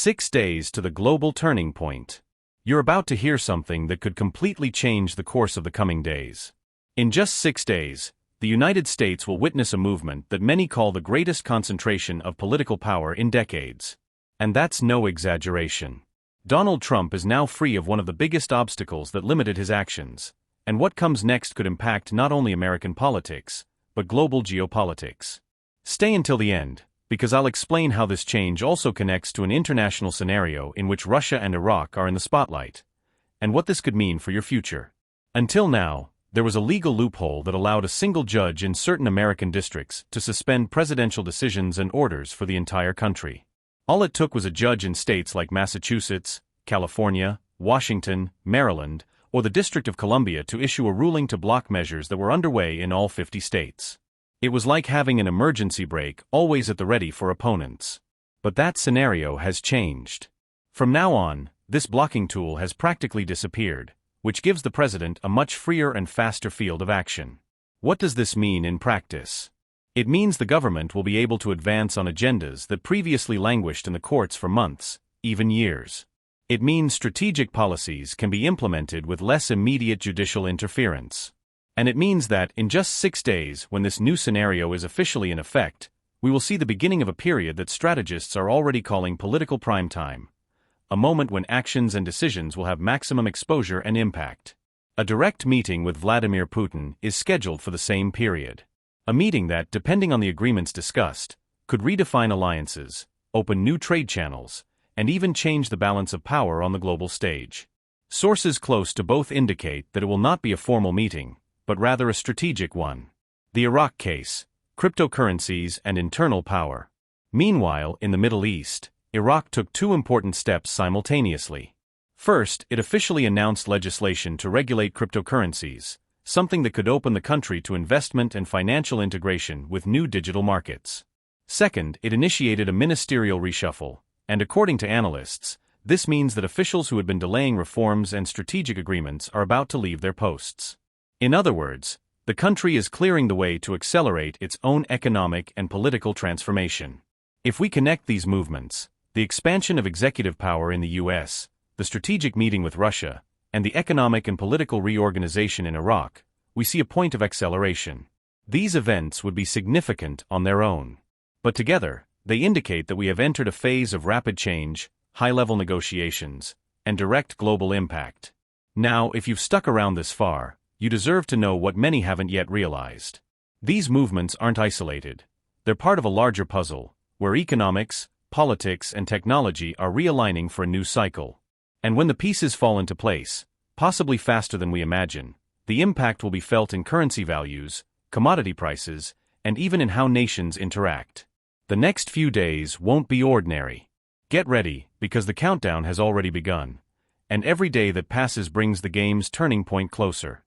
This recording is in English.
6 days to the global turning point. You're about to hear something that could completely change the course of the coming days. In just 6 days, the United States will witness a movement that many call the greatest concentration of political power in decades. And that's no exaggeration. Donald Trump is now free of one of the biggest obstacles that limited his actions, and what comes next could impact not only American politics, but global geopolitics. Stay until the end, because I'll explain how this change also connects to an international scenario in which Russia and Iraq are in the spotlight, and what this could mean for your future. Until now, there was a legal loophole that allowed a single judge in certain American districts to suspend presidential decisions and orders for the entire country. All it took was a judge in states like Massachusetts, California, Washington, Maryland, or the District of Columbia to issue a ruling to block measures that were underway in all 50 states. It was like having an emergency brake always at the ready for opponents. But that scenario has changed. From now on, this blocking tool has practically disappeared, which gives the president a much freer and faster field of action. What does this mean in practice? It means the government will be able to advance on agendas that previously languished in the courts for months, even years. It means strategic policies can be implemented with less immediate judicial interference. And it means that, in just 6 days, when this new scenario is officially in effect, we will see the beginning of a period that strategists are already calling political prime time, a moment when actions and decisions will have maximum exposure and impact. A direct meeting with Vladimir Putin is scheduled for the same period. A meeting that, depending on the agreements discussed, could redefine alliances, open new trade channels, and even change the balance of power on the global stage. Sources close to both indicate that it will not be a formal meeting, but rather a strategic one. The Iraq case, cryptocurrencies and internal power. Meanwhile, in the Middle East, Iraq took 2 important steps simultaneously. First, it officially announced legislation to regulate cryptocurrencies, something that could open the country to investment and financial integration with new digital markets. Second, it initiated a ministerial reshuffle, and according to analysts, this means that officials who had been delaying reforms and strategic agreements are about to leave their posts. In other words, the country is clearing the way to accelerate its own economic and political transformation. If we connect these movements, the expansion of executive power in the US, the strategic meeting with Russia, and the economic and political reorganization in Iraq, we see a point of acceleration. These events would be significant on their own. But together, they indicate that we have entered a phase of rapid change, high-level negotiations, and direct global impact. Now, if you've stuck around this far, you deserve to know what many haven't yet realized. These movements aren't isolated. They're part of a larger puzzle, where economics, politics, and technology are realigning for a new cycle. And when the pieces fall into place, possibly faster than we imagine, the impact will be felt in currency values, commodity prices, and even in how nations interact. The next few days won't be ordinary. Get ready, because the countdown has already begun, and every day that passes brings the game's turning point closer.